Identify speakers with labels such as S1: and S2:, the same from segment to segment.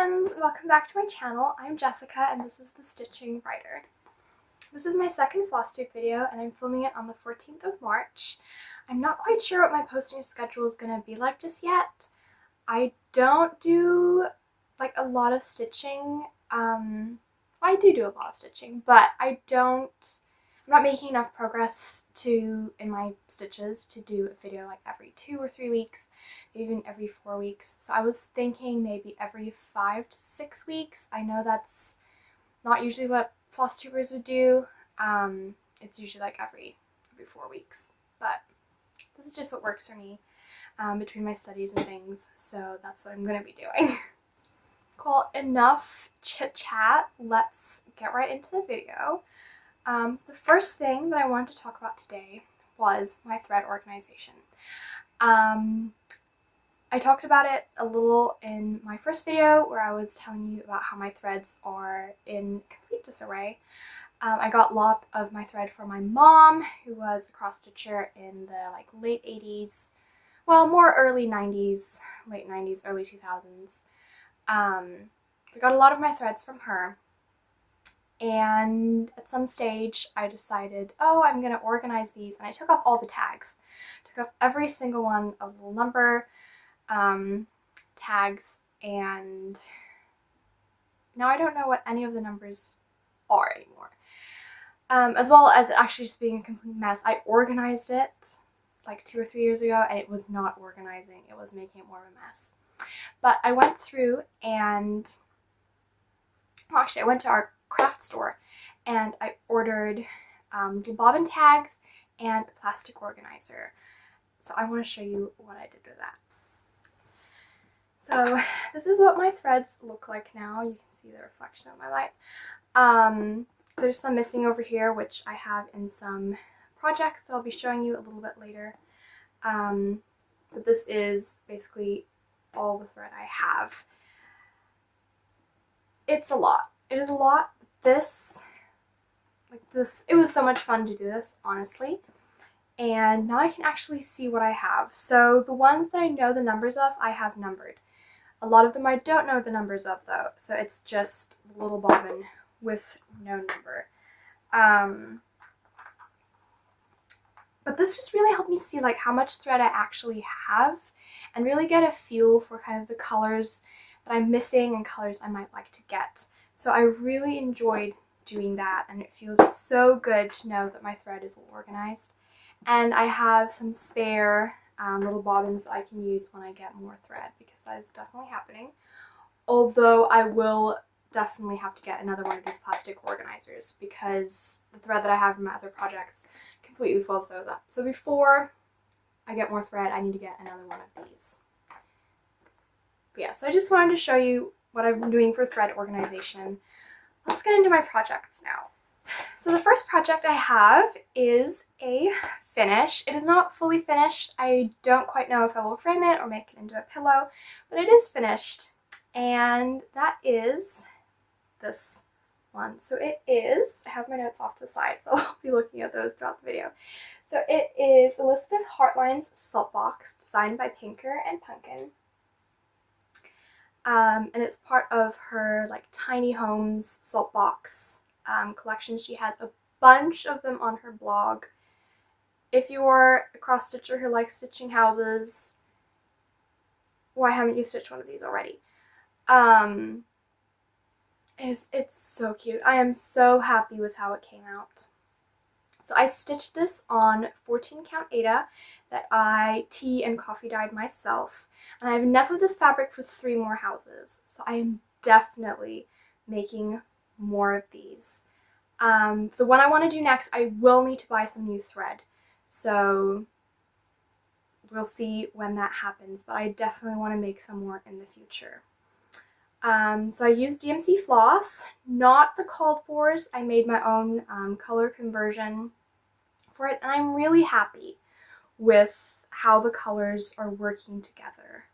S1: friends! Welcome back to my channel. I'm Jessica and this is the Stitching Writer. This is my second Flosstube video and I'm filming it on the 14th of March. I'm not quite sure what my posting schedule is going to be like just yet. I don't do like a lot of stitching. I do a lot of stitching, but I'm not making enough progress in my stitches to do a video like every 2 or 3 weeks, even every 4 weeks. So I was thinking maybe every 5 to 6 weeks. I know that's not usually what Flosstubers would do. It's usually like every 4 weeks, but this is just what works for me between my studies and things, so that's what I'm going to be doing. Cool, enough chit chat, let's get right into the video. So the first thing that I wanted to talk about today was my thread organization. I talked about it a little in my first video where I was telling you about how my threads are in complete disarray. I got a lot of my thread from my mom, who was a cross stitcher in the late 80s, well, more early 90s, late 90s, early 2000s. I got a lot of my threads from her. And at some stage I decided, oh, I'm going to organize these, and I took off all the tags. Took off every single one of the number tags, and now I don't know what any of the numbers are anymore. As well as actually just being a complete mess. I organized it like 2 or 3 years ago and it was not organizing, it was making it more of a mess. But I went through and, well, actually I went to our craft store and I ordered the bobbin tags and a plastic organizer. So I want to show you what I did with that. So this is what my threads look like now. You can see the reflection of my light. There's some missing over here, which I have in some projects that I'll be showing you a little bit later. But this is basically all the thread I have. It's a lot. It is a lot. It was so much fun to do this, honestly. And now I can actually see what I have. So the ones that I know the numbers of, I have numbered. A lot of them I don't know the numbers of though, so it's just a little bobbin with no number. But this just really helped me see like how much thread I actually have and really get a feel for kind of the colors that I'm missing and colors I might like to get. So I really enjoyed doing that, and it feels so good to know that my thread is all organized. And I have some spare little bobbins that I can use when I get more thread, because that is definitely happening. Although I will definitely have to get another one of these plastic organizers because the thread that I have in my other projects completely fills those up. So before I get more thread, I need to get another one of these. But yeah, so I just wanted to show you what I've been doing for thread organization. Let's get into my projects now. So the first project I have is a finish. It is not fully finished. I don't quite know if I will frame it or make it into a pillow, but it is finished. And that is this one. So it is, I have my notes off to the side, so I'll be looking at those throughout the video. So it is Elizabeth Hartline's Saltbox, designed by Pinker and Pumpkin. And it's part of her tiny homes Saltbox collection. She has a bunch of them on her blog. If you're a cross stitcher who likes stitching houses, why haven't you stitched one of these already? It's so cute. I am so happy with how it came out. So I stitched this on 14 count Aida that I tea and coffee dyed myself, and I have enough of this fabric for 3 more houses, so I am definitely making more of these. The one I want to do next, I will need to buy some new thread, so we'll see when that happens, but I definitely want to make some more in the future. So I used DMC floss, not the called fors. I made my own color conversion for it, and I'm really happy with how the colors are working together.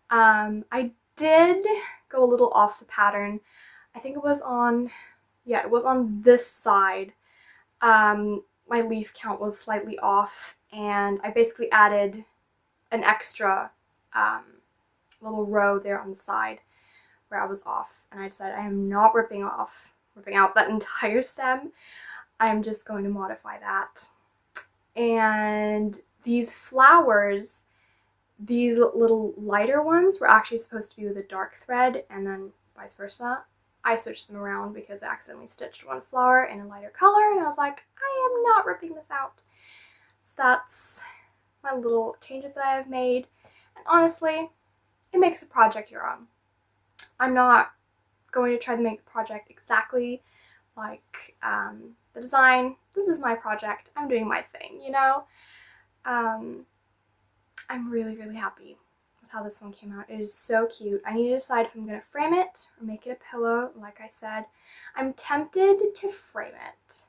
S1: I did go a little off the pattern. I think it was on, yeah, it was on this side. My leaf count was slightly off, and I basically added an extra little row there on the side. where I was off, and I decided I am not ripping out that entire stem. I'm just going to modify that. And these flowers, these little lighter ones were actually supposed to be with a dark thread, and then vice versa. I switched them around because I accidentally stitched one flower in a lighter color, and I was like, I am not ripping this out. So that's my little changes that I have made, and honestly, it makes the project your own. I'm not going to try to make the project exactly like the design. This is my project. I'm doing my thing, you know? I'm really, really happy with how this one came out. It is so cute. I need to decide if I'm going to frame it or make it a pillow, like I said. I'm tempted to frame it.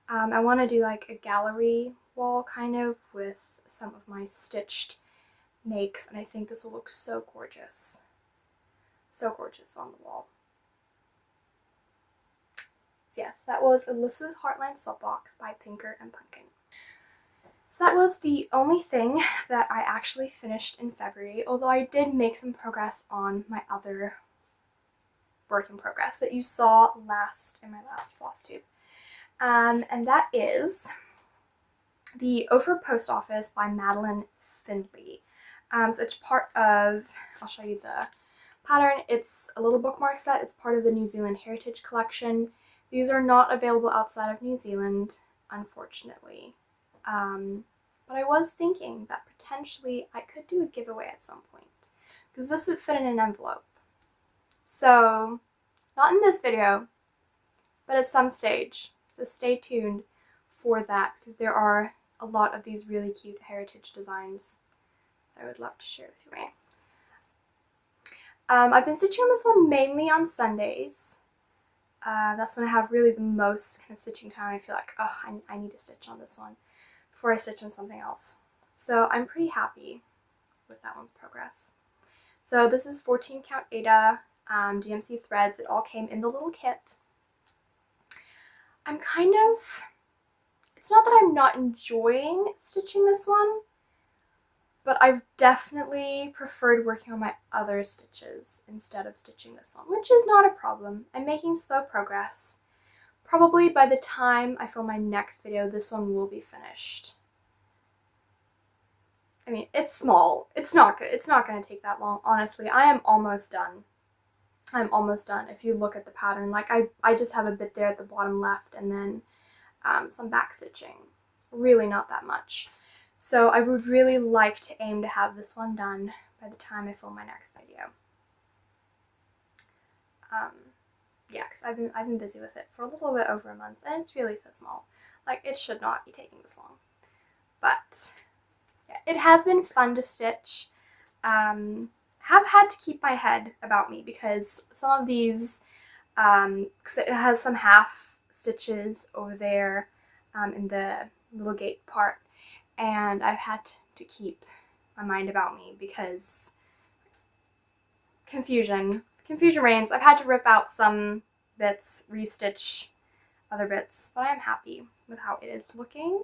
S1: I want to do like a gallery wall kind of with some of my stitched makes, and I think this will look so gorgeous. So gorgeous on the wall. So yes, that was Elizabeth Heartland Saltbox by Pinker and Pumpkin. So that was the only thing that I actually finished in February, although I did make some progress on my other work in progress that you saw in my last Flosstube. And that is the Ophir Post Office by Madeline Findley. So it's part of, I'll show you the pattern. It's a little bookmark set. It's part of the New Zealand Heritage Collection. These are not available outside of New Zealand, unfortunately. But I was thinking that potentially I could do a giveaway at some point, because this would fit in an envelope. So, not in this video, but at some stage. So stay tuned for that, because there are a lot of these really cute heritage designs that I would love to share with you. I've been stitching on this one mainly on Sundays. That's when I have really the most kind of stitching time. I feel like, oh, I need to stitch on this one before I stitch on something else. So I'm pretty happy with that one's progress. So this is 14 count Aida DMC threads. It all came in the little kit. I'm kind of, it's not that I'm not enjoying stitching this one, but I've definitely preferred working on my other stitches instead of stitching this one, which is not a problem. I'm making slow progress. Probably by the time I film my next video, this one will be finished. I mean, it's small. It's not going to take that long, honestly. I am almost done. I'm almost done. If you look at the pattern, like I just have a bit there at the bottom left, and then some back stitching. Really not that much. So I would really like to aim to have this one done by the time I film my next video. Yeah, because I've been busy with it for a little bit over a month, and it's really so small. Like, it should not be taking this long. But yeah, it has been fun to stitch. Have had to keep my head about me, because some of these, cause it has some half stitches over there in the little gate part, and I've had to keep my mind about me because confusion reigns. I've had to rip out some bits, restitch other bits, but I'm happy with how it is looking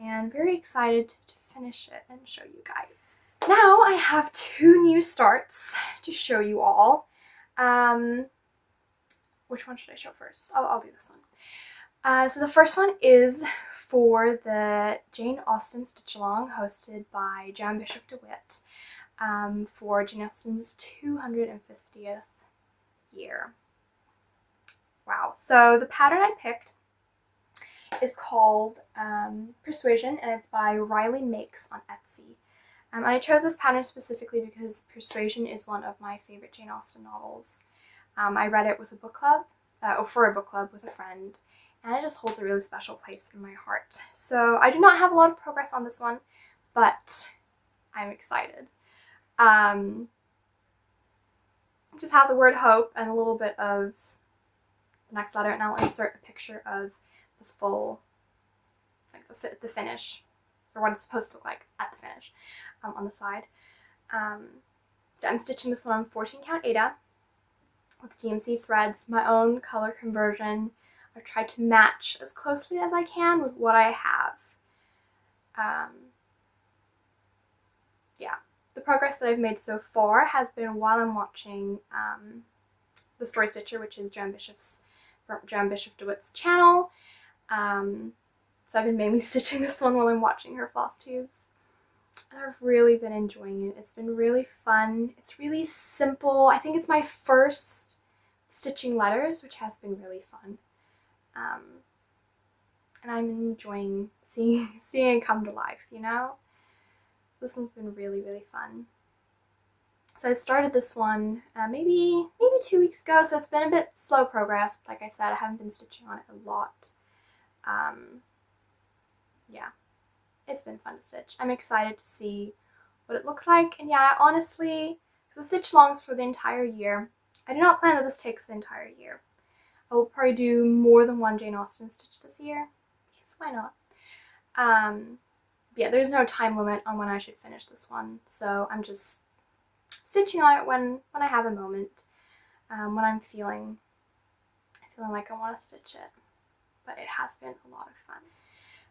S1: and very excited to finish it and show you guys. Now I have 2 new starts to show you all. Which one should I show first? I'll do this one. So the first one is for the Jane Austen Stitch Along hosted by Jan Bishop DeWitt for Jane Austen's 250th year. Wow. So the pattern I picked is called Persuasion, and it's by Riley Makes on Etsy. And I chose this pattern specifically because Persuasion is one of my favorite Jane Austen novels. I read it with a book club, for a book club with a friend, and it just holds a really special place in my heart. So I do not have a lot of progress on this one, but I'm excited. Just have the word hope and a little bit of the next letter, and I'll insert a picture of the full, like the finish, or what it's supposed to look like at the finish on the side. So I'm stitching this one on 14 count Aida with DMC threads, my own color conversion. I've tried to match as closely as I can with what I have. Yeah, the progress that I've made so far has been while I'm watching the Story Stitcher, which is Joanne Bishop DeWitt's channel. So I've been mainly stitching this one while I'm watching her floss tubes. And I've really been enjoying it. It's been really fun. It's really simple. I think it's my first stitching letters, which has been really fun. And I'm enjoying seeing it come to life, you know? This one's been really, really fun. So I started this one maybe 2 weeks ago, so it's been a bit slow progress. Like I said, I haven't been stitching on it a lot. Yeah, it's been fun to stitch. I'm excited to see what it looks like. And yeah, honestly, because the stitch longs for the entire year, I do not plan that this takes the entire year. I will probably do more than one Jane Austen stitch this year, because why not? Yeah, there's no time limit on when I should finish this one, so I'm just stitching on it when I have a moment, when I'm feeling like I want to stitch it. But it has been a lot of fun.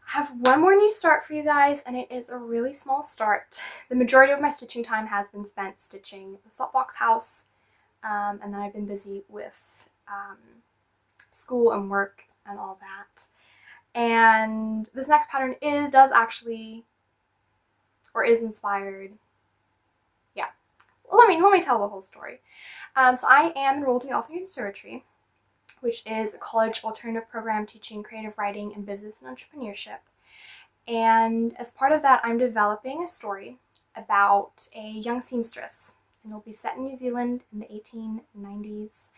S1: I have one more new start for you guys, and it is a really small start. The majority of my stitching time has been spent stitching the Saltbox house, and then I've been busy with school and work and all that. And this next pattern is inspired. Yeah, let me tell the whole story. So I am enrolled in the Author Conservatory, which is a college alternative program teaching creative writing and business and entrepreneurship. And as part of that, I'm developing a story about a young seamstress, and it'll be set in New Zealand in the 1890s.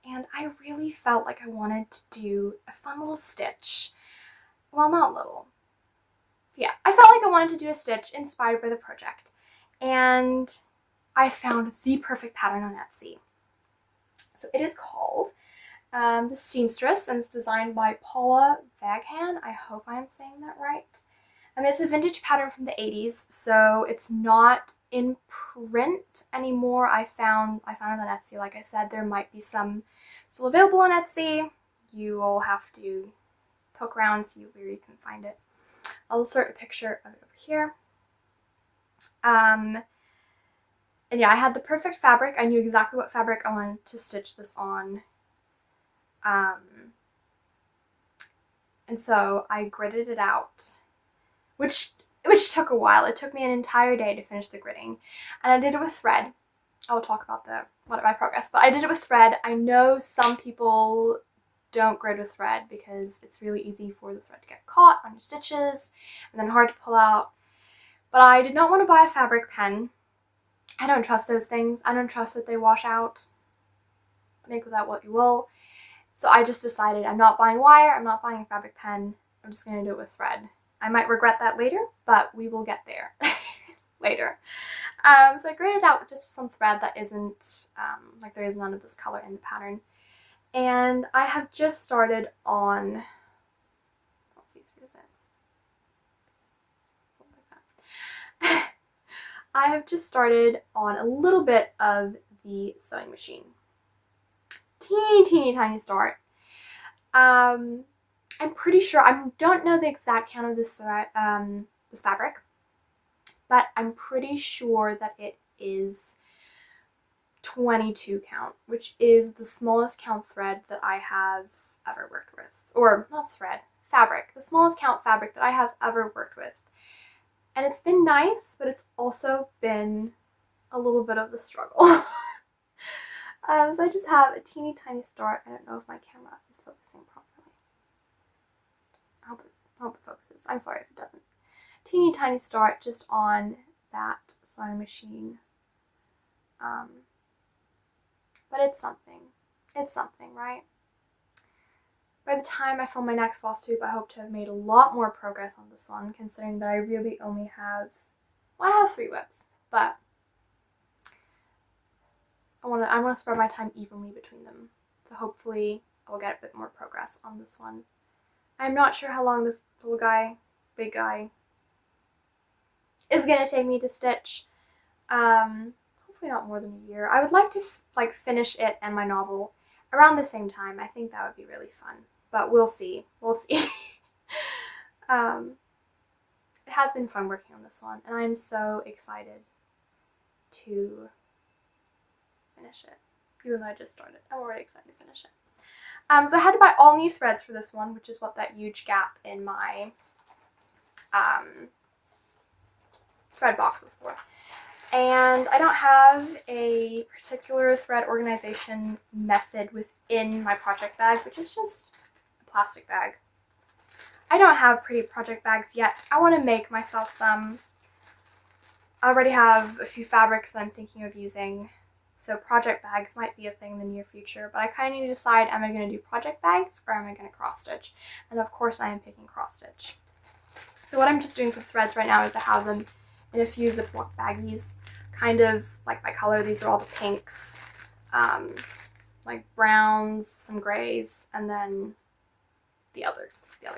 S1: And I really felt like I wanted to do a fun little stitch. Well, not little. Yeah, I felt like I wanted to do a stitch inspired by the project. And I found the perfect pattern on Etsy. So it is called The Seamstress, and it's designed by Paula Vaghan. I hope I'm saying that right. It's a vintage pattern from the 80s, so it's not in print anymore. I found it on Etsy. Like I said, there might be some still available on Etsy. You will have to poke around, see where you can find it. I'll insert a picture of it over here. And yeah, I had the perfect fabric. I knew exactly what fabric I wanted to stitch this on. And so I gridded it out, which took a while. It took me an entire day to finish the gridding, and I did it with thread. I will talk about my progress, but I did it with thread. I know some people don't grid with thread because it's really easy for the thread to get caught on your stitches and then hard to pull out. But I did not want to buy a fabric pen. I don't trust those things. I don't trust that they wash out. Make with that what you will. So I just decided I'm not buying wire, I'm not buying a fabric pen, I'm just going to do it with thread. I might regret that later, but we will get there later. So I gridded out with just some thread that isn't, like there is none of this color in the pattern. And I have just started on, let's see, where is it? I have just started on a little bit of the sewing machine. Teeny tiny start. I'm pretty sure, I don't know the exact count of this fabric, but I'm pretty sure that it is 22 count, which is the smallest count thread that I have ever worked with. Or not thread, fabric. The smallest count fabric that I have ever worked with. And it's been nice, but it's also been a little bit of a struggle. So I just have a teeny tiny start. I don't know if my camera is focusing properly. I hope it focuses. I'm sorry if it doesn't. Teeny tiny start just on that sewing machine. But it's something. It's something, right? By the time I film my next Flosstube, I hope to have made a lot more progress on this one, considering that I really only have, well, I have 3 whips, but I want to spread my time evenly between them. So hopefully I'll get a bit more progress on this one. I'm not sure how long this little guy, big guy, is going to take me to stitch. Hopefully not more than a year. I would like to finish it and my novel around the same time. I think that would be really fun, but we'll see. We'll see. It has been fun working on this one, and I'm so excited to finish it. Even though I just started, I'm already excited to finish it. So I had to buy all new threads for this one, which is what that huge gap in my thread box was for. And I don't have a particular thread organization method within my project bag, which is just a plastic bag. I don't have pretty project bags yet. I want to make myself some. I already have a few fabrics that I'm thinking of using, so project bags might be a thing in the near future, but I kind of need to decide, am I going to do project bags or am I going to cross stitch? And of course I am picking cross stitch. So what I'm just doing for threads right now is I have them in a few Ziploc baggies, kind of like by color. These are all the pinks, like browns, some grays, and then the other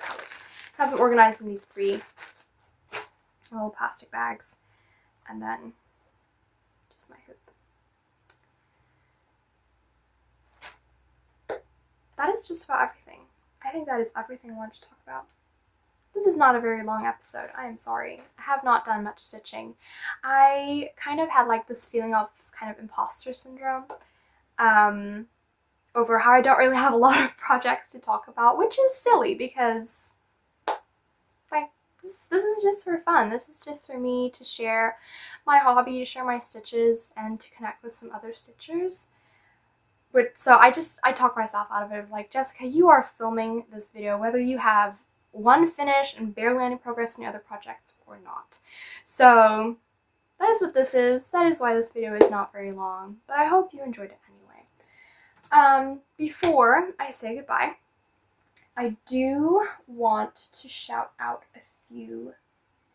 S1: colors. So I have them organized in these 3 little plastic bags, and then just my hoop. That is just about everything. I think that is everything I wanted to talk about. This is not a very long episode. I am sorry. I have not done much stitching. I kind of had like this feeling of kind of imposter syndrome over how I don't really have a lot of projects to talk about, which is silly because like this is just for fun. This is just for me to share my hobby, to share my stitches, and to connect with some other stitchers. So I talked myself out of it. I was like, Jessica, you are filming this video whether you have one finish and barely any progress in your other projects or not. So that is what this is. That is why this video is not very long, but I hope you enjoyed it anyway. Before I say goodbye, I do want to shout out a few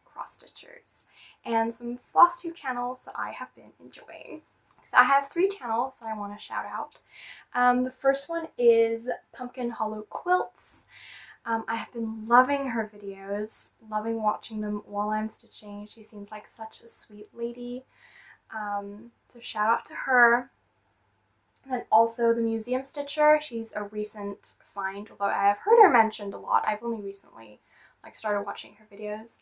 S1: cross stitchers and some Flosstube channels that I have been enjoying. So I have 3 channels that I want to shout out. The first one is Pumpkin Hollow Quilts. I have been loving her videos, loving watching them while I'm stitching. She seems like such a sweet lady. So shout out to her. And then also the Museum Stitcher. She's a recent find, although I have heard her mentioned a lot. I've only recently started watching her videos.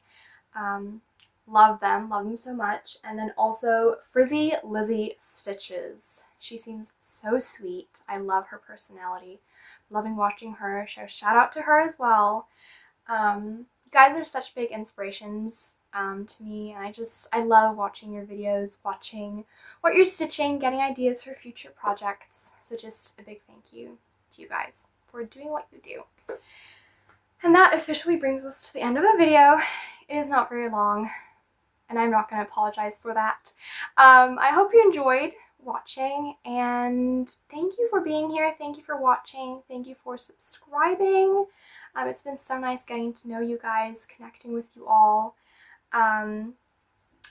S1: Love them so much. And then also Frizzy Lizzie Stitches. She seems so sweet. I love her personality. Loving watching her, so shout out to her as well. You guys are such big inspirations to me, and I love watching your videos, watching what you're stitching, getting ideas for future projects. So just a big thank you to you guys for doing what you do. And that officially brings us to the end of the video. It is not very long, and I'm not going to apologize for that. I hope you enjoyed watching, and thank you for being here. Thank you for watching. Thank you for subscribing. It's been so nice getting to know you guys, connecting with you all.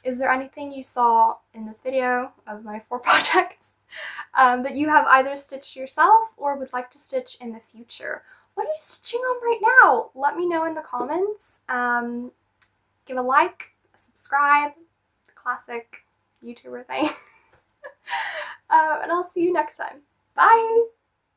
S1: Is there anything you saw in this video of my 4 projects that you have either stitched yourself or would like to stitch in the future? What are you stitching on right now? Let me know in the comments. Give a like, subscribe, the classic YouTuber thing. And I'll see you next time. Bye!